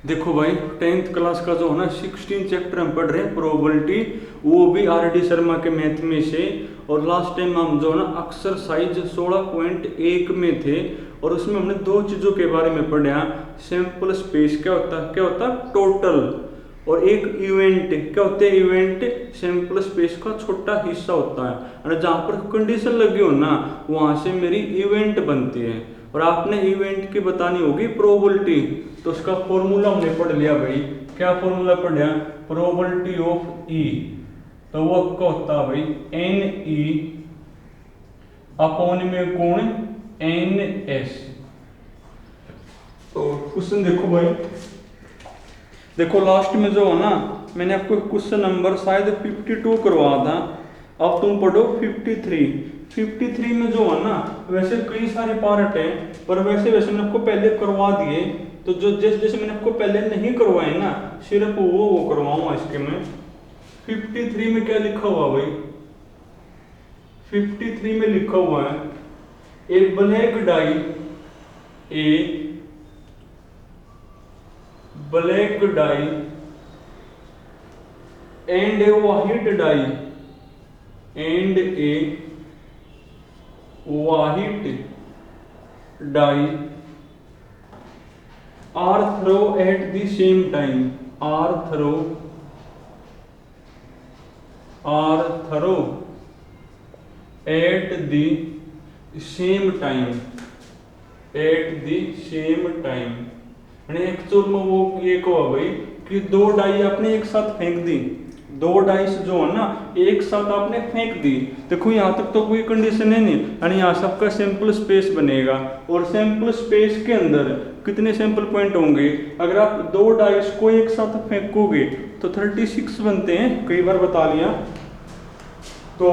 देखो भाई, 10th class का जो है ना 16 चैप्टर हम पढ़ रहे हैं प्रोबेबिलिटी, वो भी आर डी शर्मा के मैथ में से। और लास्ट टाइम हम जो है ना एक्सरसाइज 16.1 में थे, और उसमें हमने दो चीज़ों के बारे में पढ़ा। सैंपल स्पेस क्या होता टोटल, और एक इवेंट क्या होते हैं इवेंट, सैंपल स्पेस का छोटा हिस्सा होता है। और जहाँ पर कंडीशन लगी हो ना, वहाँ से मेरी इवेंट बनती है। और आपने इवेंट की बतानी होगी प्रोबेबिलिटी, तो उसका फॉर्मूला हमने पढ़ लिया भाई। क्या फॉर्मूला पढ़ा? प्रोबेबिलिटी ऑफ ई, तो वो क्या होता है भाई, एन ई अपॉन में कौन, एन एस। तो क्वेश्चन देखो भाई, देखो लास्ट में जो है ना, मैंने आपको क्वेश्चन नंबर शायद 52 करवा था, अब तुम पढ़ो 53 में जो है ना, वैसे कई सारे पार्ट हैं, पर वैसे वैसे मैंने आपको पहले करवा दिए। तो जो जैसे जैसे मैंने आपको पहले नहीं करवाए ना, सिर्फ वो करवाऊंगा इसके में। 53 में क्या लिखा हुआ भाई, 53 में लिखा हुआ है a black die, a black die and a white die, and a white die are throw at the same time, are throw at the same time, at the same time. यानी एक्चुअल में वो ये कहो भाई कि दो die आपने एक साथ फेंक दी, दो डाइस जो है ना एक साथ आपने फेंक दी। देखो यहाँ तक तो कोई कंडीशन है नहीं, यानी यहाँ सबका सैंपल स्पेस बनेगा। और सैंपल स्पेस के अंदर कितने सैंपल पॉइंट होंगे? अगर आप दो डाइस को एक साथ फेंकोगे तो 36 बनते हैं, कई बार बता लिया। तो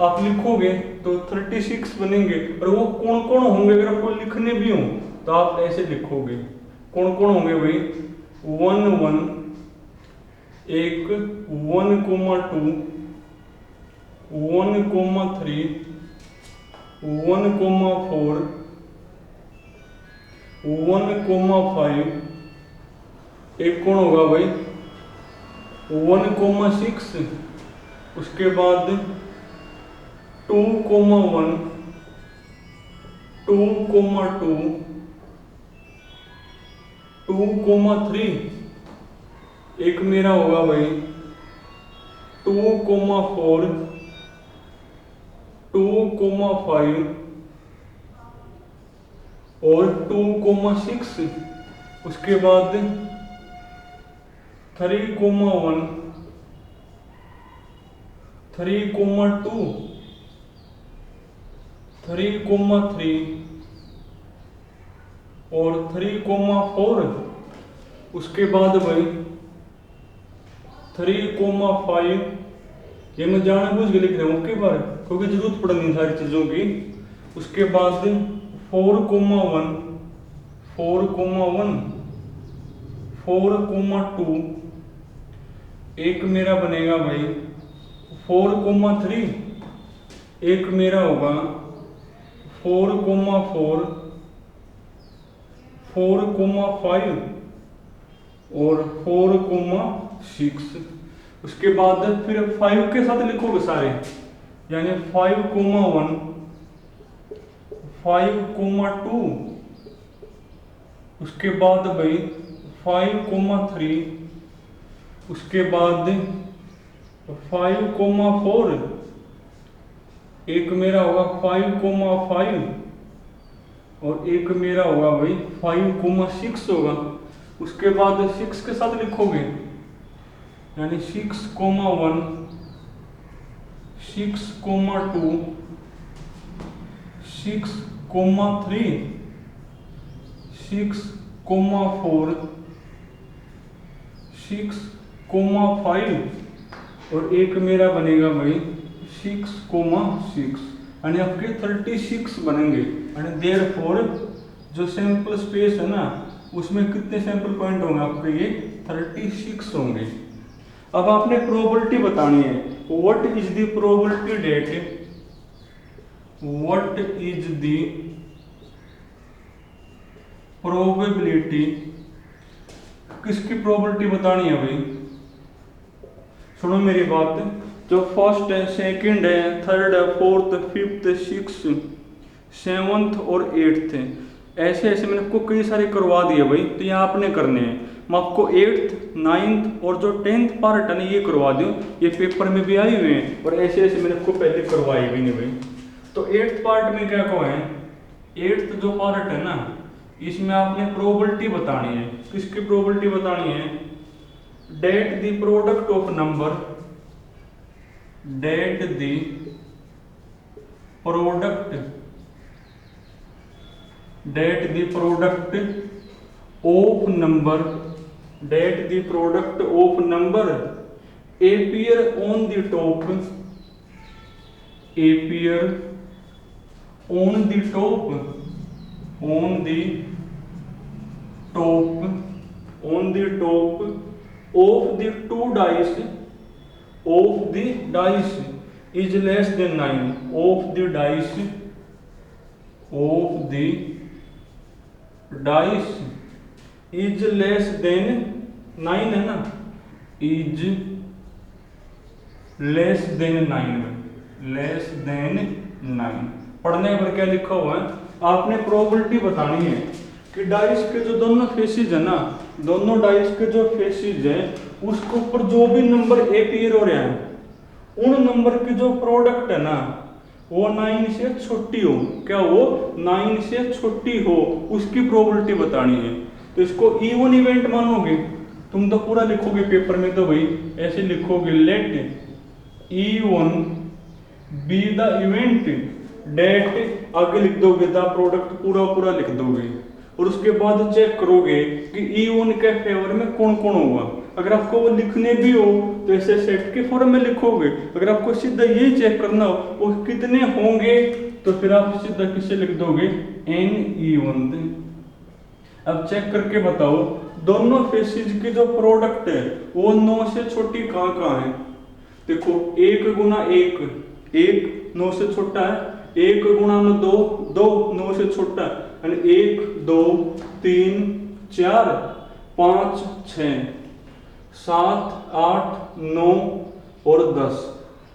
आप लिखोगे तो 36 बनेंगे। और वो कौन कौन होंगे, अगर आपको लिखने भी हो तो आप ऐसे लिखोगे, कौन कौन होंगे भाई, 1 1, एक 1,2, 1,3, 1,4, 1,5, एक कौन होगा भाई 1,6, उसके बाद 2,1, 2,2, 2,3, एक मेरा होगा भाई 2,4, 2,5 और 2,6, उसके बाद 3,1, 3,2, 3,3 और 3,4, उसके बाद भाई 3,5। ये मैं जानबूझ के लिख रहा हूँ कई बार, क्योंकि जरूरत पड़नी सारी चीजों की। उसके बाद 4,1, 4,1, 4,2, एक मेरा बनेगा भाई 4,3, एक मेरा होगा 4,4, 4,5 और 4,6। उसके बाद फिर 5 के साथ लिखोगे सारे, यानी 5,1, 5,2, उसके बाद भाई 5,3, उसके बाद 5,4, एक मेरा होगा 5,5 और एक मेरा होगा भाई 5,6 होगा। उसके बाद 6 के साथ लिखोगे, यानी 6,1, 6,2, 6,3, 6,4, 6,5 और एक मेरा बनेगा भाई 6,6, यानी आपके 36 बनेंगे। यानी देयरफॉर जो सैंपल स्पेस है ना, उसमें कितने सैंपल पॉइंट होंगे आपके, ये 36 होंगे। अब आपने प्रोबेबिलिटी बतानी है, what is the probability that, what is the probability किसकी प्रोबेबिलिटी बतानी है भाई? सुनो मेरी बात, जो फर्स्ट है, सेकंड है, थर्ड है, फोर्थ, फिफ्थ, सिक्स, सेवंथ और एट्थ है, ऐसे ऐसे मैंने आपको कई सारे करवा दिए भाई। तो यहाँ आपने करने हैं, मैं आपको एट्थ, नाइन्थ और जो 10th पार्ट है ना ये करवा दूँ, ये पेपर में भी आए हुए हैं और ऐसे ऐसे मैंने आपको पहले करवाए भी नहीं भाई। तो 8th पार्ट में क्या कहो है, 8th जो पार्ट है ना इसमें आपने प्रोबेबिलिटी बतानी है। किसकी प्रोबेबिलिटी बतानी है? That the product of number, that the product, that the product of number, that the product of number appear on the top, appear on the top, on the top, on the top of the two dice, of the dice is less than 9, of the dice, of the dice is less than 9 है ना, is less than 9 में, less than 9 पढ़ने पर क्या लिखा हुआ है? आपने प्रोबेबिलिटी बतानी है कि डाइस के जो दोनों फेसिस है ना, दोनों डाइस के जो फेसिस है उसके ऊपर जो भी नंबर अपीयर हो रहे हैं उन नंबर की जो प्रोडक्ट है ना वो 9 से छोटी हो, क्या वो 9 से छोटी हो, उसकी प्रोबेबिलिटी बतानी है। तो इसको इवन इवेंट मानोगे, तुम तो पूरा लिखोगे पेपर में तो भाई ऐसे लिखोगे, let E1 be the event that, आगे लिख दोगे द प्रोडक्ट पूरा पूरा लिख दोगे और उसके बाद चेक करोगे कि E1 के फेवर में कौन कौन होगा। अगर आपको वो लिखने भी हो तो ऐसे सेट के फॉर्म में लिखोगे, अगर आपको सीधा ये चेक करना हो वो कितने होंगे तो फिर आप सीधा किससे लिख दोगे, NE1। अब चेक करके बताओ दोनों फेसिस की जो प्रोडक्ट है वो 9 से छोटी कहाँ कहाँ है? देखो 1 गुना 1, 1 9 से छोटा है, 1 गुना 2, 2 9 से छोटा है, 1 2 3 4 5 6 7 8 9 और 10,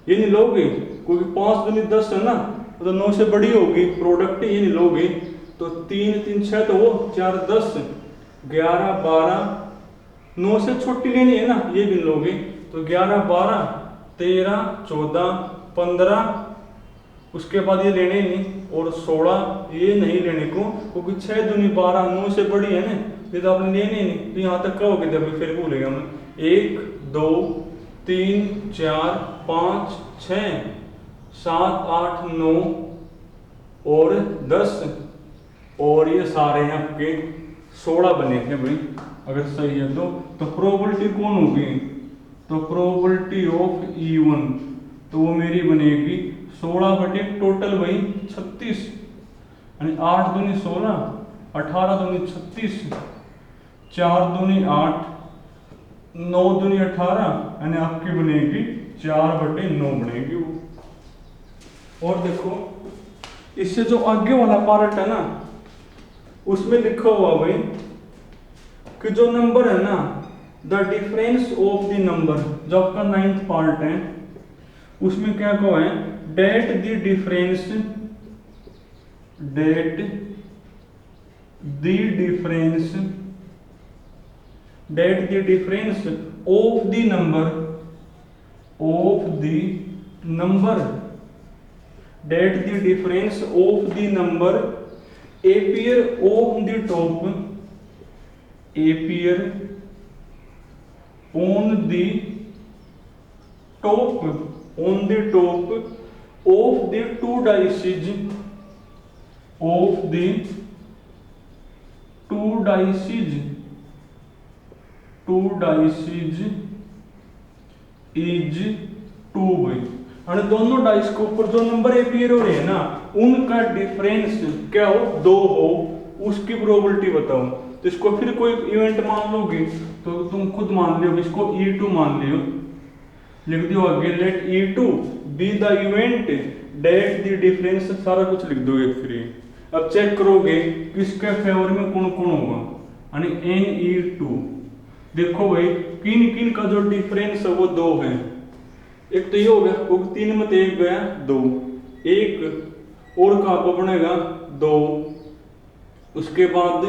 ये नहीं लोगे क्योंकि 5 दूनी 10 है ना, तो 9 से बड़ी होगी प्रोडक्ट, ये नहीं लोगे तो 3 3 6 तो वो 4 10 11 12, 9 से छोटी लेनी है ना, ये भी लोगे तो 11 12 13 14 15, उसके बाद ये लेने नहीं और 16 ये नहीं लेने को क्योंकि 6 दूनी 12, 9 से बड़ी है ना, ये तो आपने लेने नहीं, तो यहाँ तक कहोगे तभी फिर भूलेगा मैं। 1 2 3 4 5 6 7 8 9 और 10 और ये सारे हैं आपके 16 बने थे भाई। अगर सही है तो प्रोबेबिलिटी कौन होगी? तो प्रोबेबिलिटी ऑफ E1 तो वो मेरी बनेगी 16 बटे टोटल भाई 36, यानी 8 दूनी 16, 18 दूनी 36, 4 दूनी 8, 9 दूनी 18, यानी आपकी बनेगी 4 बटे 9 बनेगी वो। और देखो इससे जो आगे वाला पार्ट है ना उसमें लिखा हुआ भाई कि जो नंबर है ना, the difference of the number, जो आपका 9th पार्ट है उसमें क्या कहो है, that the difference, that the difference, that the difference of the number, of the number, that the difference of the number appear on the top, appear on the top, on the top of the two dices, of the two dices, two dices is 2 भाई। और दोनों dice के ऊपर जो number appear हो रहे हैं ना उनका डिफरेंस क्या हो, 2 हो, उसकी प्रोबेबिलिटी बताओ। तो इसको फिर कोई इवेंट मान लोगे तो तुम खुद मान लियो, इसको E2 मान लियो, लिख दियो आगे, let E2 be the event that the difference, सारा कुछ लिख दोगे फिर। अब चेक करोगे किसके फेवर में कौन कौन होगा, यानी NE2 देखो भाई किन किन का जो डिफरेंस है वो 2 है। एक तो ये हो गया, वो 3 में 1 गया 2, एक और कहाँ पर बनेगा 2, उसके बाद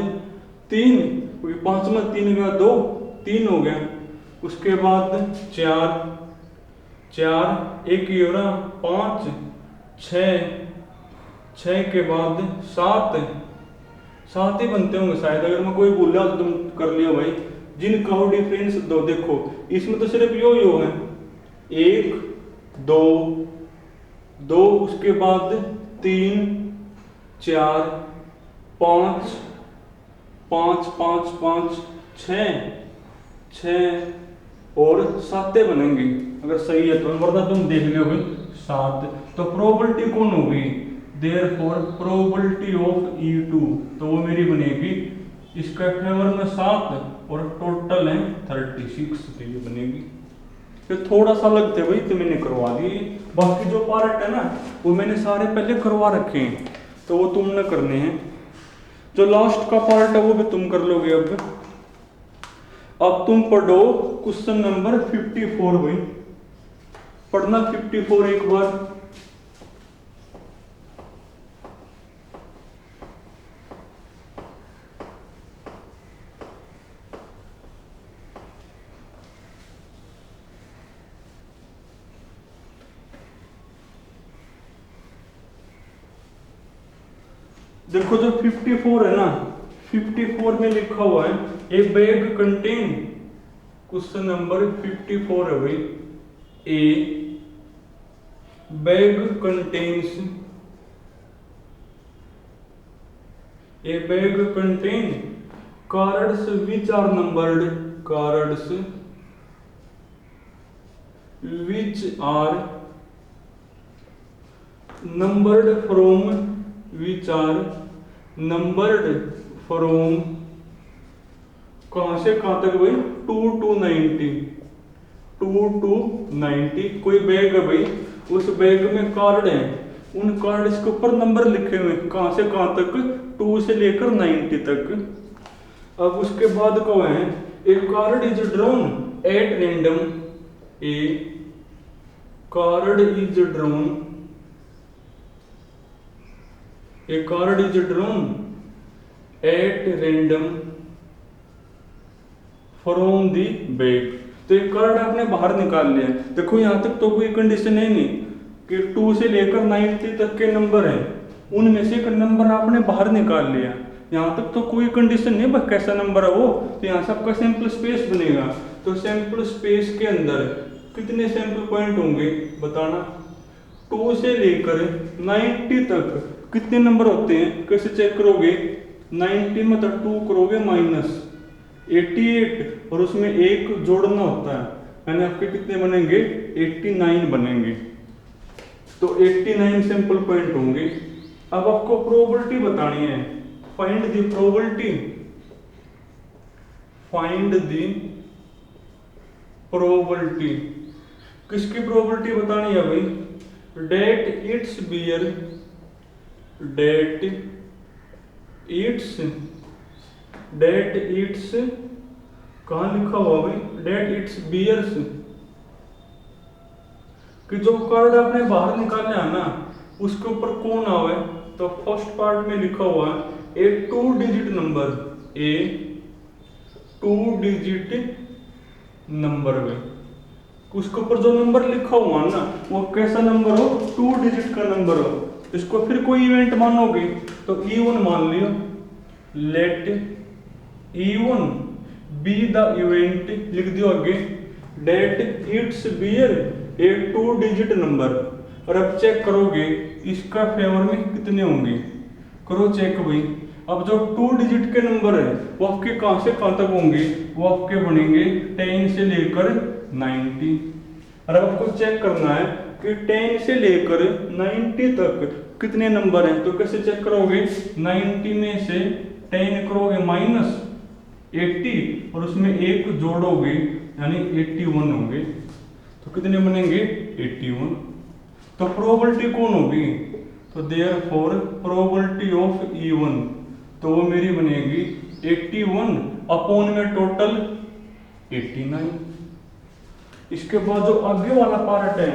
3, 5 में 3 गया 2, 3 हो गया, उसके बाद 4, 4 एक ही हो रहा 5, 6, 6 के बाद 7, 7 ही बनते होंगे शायद, अगर मैं कोई भूल रहा तो तुम कर लियो भाई। जिनका हो डिफरेंस 2, देखो इसमें तो सिर्फ यो है 1 2 2, उसके बाद 3 4 5 5 5 5 6 6 और 7 बनेंगे अगर सही है तो, वरना तुम देख लियो भाई 7। तो प्रोबेबिलिटी कौन होगी, देयरफॉर प्रोबेबिलिटी ऑफ E2 तो वो मेरी बनेगी इसका फेवर में 7 और टोटल है 36, तो ये बनेगी। फिर थोड़ा सा लगते भाई तो मैंने करवा दिए, बाकी जो पार्ट है ना वो मैंने सारे पहले करवा रखे हैं, तो वो तुमने करने हैं। जो लास्ट का पार्ट है वो भी तुम कर लोगे। अब तुम पढ़ो क्वेश्चन नंबर 54 भाई, पढ़ना 54 एक बार। देखो जो 54 है ना, 54 में लिखा हुआ है a bag contain, question number 54 है भाई, a bag contains, a bag contain cards which are numbered, cards which are numbered from, which are numbered from कहां से कहां तक भाई 2 to 90, 2 to 90। कोई बैग है भाई, उस बैग में कार्ड है, उन कार्ड्स के ऊपर नंबर लिखे हुए कहां से कहां तक 2 से लेकर 90 तक। अब उसके बाद कौन है, a card is drawn at random, a card is drawn, a card is drawn at random from the bag. तो एक कार्ड आपने बाहर निकाल लिया। देखो यहां तक तो कोई कंडीशन है नहीं कि 2 से लेकर 90 तक के नंबर हैं, उनमें से एक नंबर आपने बाहर निकाल लिया। यहाँ तक तो कोई कंडीशन नहीं, बस कैसा नंबर है वो, तो यहाँ सबका सैंपल स्पेस बनेगा। तो सैंपल स्पेस के अंदर कितने सैंपल पॉइंट होंगे बताना। 2 से लेकर 90 तक कितने नंबर होते हैं, कैसे चेक करोगे। 90 में तो 2 करोगे -88 और उसमें 1 जोड़ना होता है, यानी आपके कितने बनेंगे 89 बनेंगे। तो 89 सैंपल पॉइंट होंगे। अब आपको प्रोबेबिलिटी बतानी है, find the probability, find the probability. किसकी प्रोबेबिलिटी बतानी है भाई, that it's bear, that it's कहां लिखा हुआ भाई, डेट इट्स बियर्स, कि जो कार्ड आपने बाहर निकालना है ना उसके ऊपर कौन आवे। तो फर्स्ट पार्ट में लिखा हुआ है ए 2 डिजिट नंबर, ए 2 डिजिट नंबर में उसके ऊपर जो नंबर लिखा हुआ है ना वो कैसा नंबर हो, 2 डिजिट का नंबर हो। इसको फिर कोई इवेंट मानोगे तो E1 मान लियो, let E1 be the event, लिख दियो आगे that it's beer a 2 digit number. और अब चेक करोगे इसका फेवर में कितने होंगे, करो चेक भाई। अब जो 2 डिजिट के नंबर है वो आपके कहां से कहां तक होंगे, वो आपके बनेंगे 10 से लेकर 90। और अब आपको चेक करना है कि 10 से लेकर 90 तक कितने नंबर हैं। तो कैसे चेक करोगे, 90 में से 10 करोगे -80 और उसमें 1 जोड़ोगे यानी 81 होंगे। तो कितने बनेंगे 81। तो प्रोबेबिलिटी कौन होगी, तो देयरफॉर प्रोबेबिलिटी ऑफ E1 तो वो मेरी बनेगी 81 अपॉन में टोटल 89। इसके बाद जो आगे वाला पार्ट है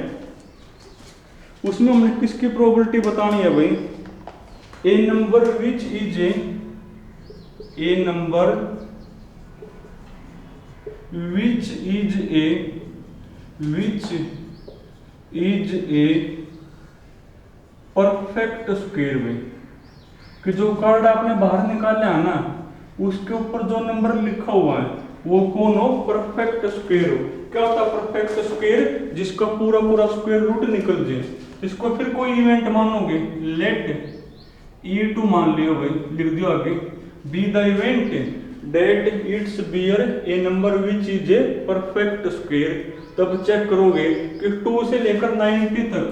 उसमें हमने किसकी प्रोबेबिलिटी बतानी है भाई, a number which is a number which is a perfect square में, कि जो कार्ड आपने बाहर निकाला है ना उसके ऊपर जो नंबर लिखा हुआ है वो कौन हो, परफेक्ट स्क्वायर हो। क्या होता है परफेक्ट स्क्वायर, जिसका पूरा पूरा स्क्वायर रूट निकल जाए। इसको फिर कोई इवेंट मानोगे, लेट E2 मान लियो भाई, लिख दियो आगे, be the event that it's beer a number which is a perfect square. तब चेक करोगे कि 2 से लेकर 90 तक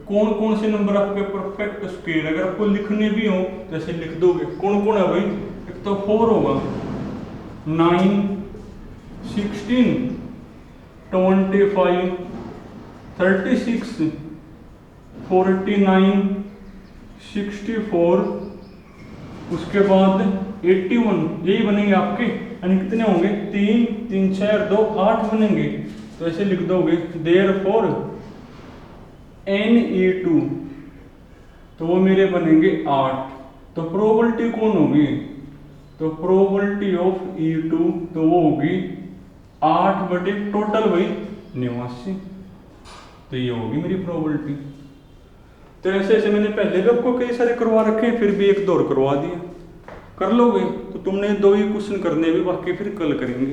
कौन कौन से नंबर आपके परफेक्ट स्क्वायर, अगर आपको लिखने भी हो जैसे लिख दोगे। कौन कौन है भाई, एक तो 4 होगा, 9, 16, 25, 36, 49, 64, उसके बाद 81, यही बनेंगे आपके। यानी कितने होंगे, 3, 3, 6, 2, 8 बनेंगे। तो ऐसे लिख दोगे देयरफॉर Ne2, तो वो मेरे बनेंगे 8। तो प्रोबेबिलिटी कौन होगी, तो प्रोबेबिलिटी ऑफ E2 तो वो होगी 8 बटे टोटल भाई 89। तो ये होगी मेरी प्रोबेबिलिटी। तो ऐसे ऐसे मैंने पहले भी आपको कई सारे करवा रखे हैं, फिर भी एक दौर करवा दिया। कर लोगे तो तुमने 2 ही क्वेश्चन करने भी, बाकी फिर कल करेंगे।